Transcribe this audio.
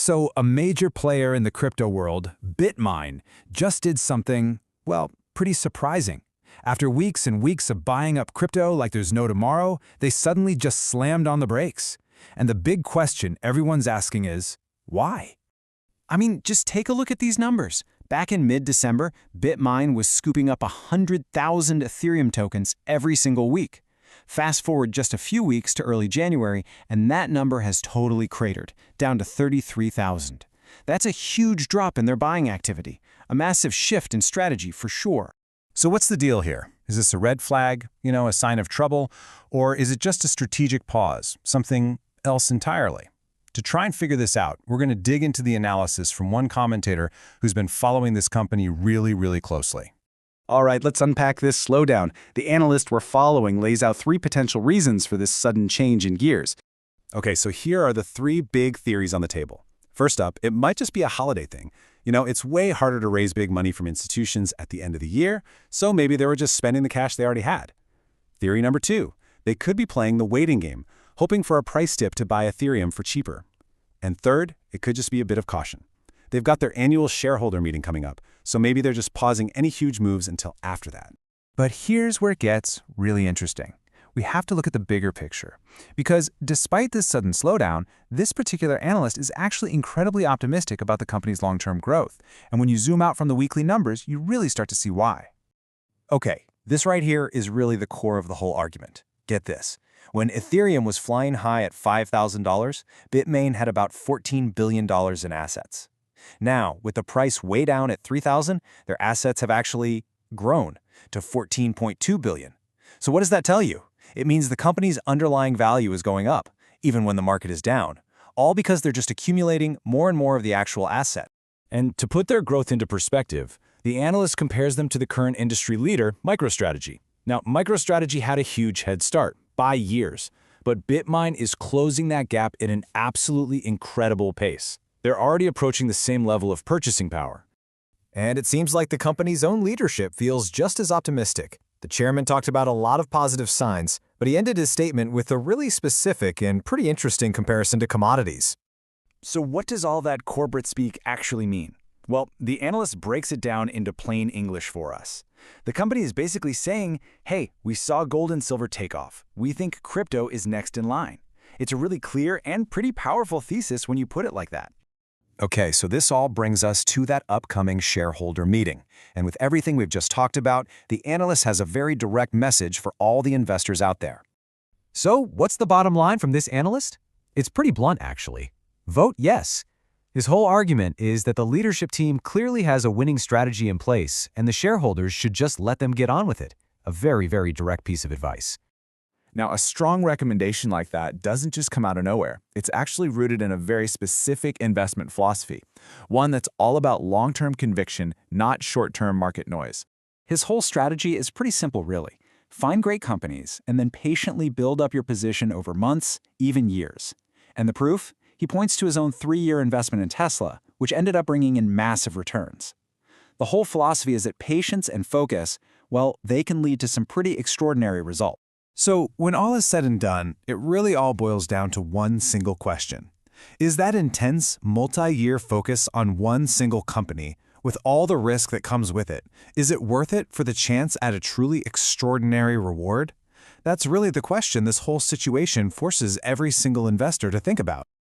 So a major player in the crypto world, Bitmine, just did something, well, pretty surprising. After weeks and weeks of buying up crypto like there's no tomorrow, they suddenly just slammed on the brakes. And the big question everyone's asking is, why? I mean, just take a look at these numbers. Back in mid-December, Bitmine was scooping up 100,000 Ethereum tokens every single week. Fast forward just a few weeks to early January, and that number has totally cratered, down to 33,000. That's a huge drop in their buying activity, a massive shift in strategy for sure. So what's the deal here? Is this a red flag, a sign of trouble, or is it just a strategic pause, something else entirely? To try and figure this out, we're going to dig into the analysis from one commentator who's been following this company really, really closely. All right, let's unpack this slowdown. The analyst we're following lays out 3 potential reasons for this sudden change in gears. Okay, so here are the 3 big theories on the table. First up, it might just be a holiday thing. It's way harder to raise big money from institutions at the end of the year, so maybe they were just spending the cash they already had. Theory number 2, they could be playing the waiting game, hoping for a price dip to buy Ethereum for cheaper. And third, it could just be a bit of caution. They've got their annual shareholder meeting coming up, so maybe they're just pausing any huge moves until after that. But here's where it gets really interesting. We have to look at the bigger picture. Because despite this sudden slowdown, this particular analyst is actually incredibly optimistic about the company's long-term growth. And when you zoom out from the weekly numbers, you really start to see why. Okay, this right here is really the core of the whole argument. Get this. When Ethereum was flying high at $5,000, Bitmain had about $14 billion in assets. Now, with the price way down at $3,000, their assets have actually grown to $14.2 billion. So what does that tell you? It means the company's underlying value is going up, even when the market is down, all because they're just accumulating more and more of the actual asset. And to put their growth into perspective, the analyst compares them to the current industry leader, MicroStrategy. Now, MicroStrategy had a huge head start, by years, but Bitmine is closing that gap at an absolutely incredible pace. They're already approaching the same level of purchasing power. And it seems like the company's own leadership feels just as optimistic. The chairman talked about a lot of positive signs, but he ended his statement with a really specific and pretty interesting comparison to commodities. So what does all that corporate speak actually mean? Well, the analyst breaks it down into plain English for us. The company is basically saying, hey, we saw gold and silver take off. We think crypto is next in line. It's a really clear and pretty powerful thesis when you put it like that. Okay, so this all brings us to that upcoming shareholder meeting. And with everything we've just talked about, the analyst has a very direct message for all the investors out there. So, what's the bottom line from this analyst? It's pretty blunt, actually. Vote yes. His whole argument is that the leadership team clearly has a winning strategy in place, and the shareholders should just let them get on with it. A very, very direct piece of advice. Now, a strong recommendation like that doesn't just come out of nowhere. It's actually rooted in a very specific investment philosophy, one that's all about long-term conviction, not short-term market noise. His whole strategy is pretty simple, really. Find great companies and then patiently build up your position over months, even years. And the proof? He points to his own 3-year investment in Tesla, which ended up bringing in massive returns. The whole philosophy is that patience and focus, well, they can lead to some pretty extraordinary results. So when all is said and done, it really all boils down to one single question. Is that intense, multi-year focus on one single company, with all the risk that comes with it, is it worth it for the chance at a truly extraordinary reward? That's really the question this whole situation forces every single investor to think about.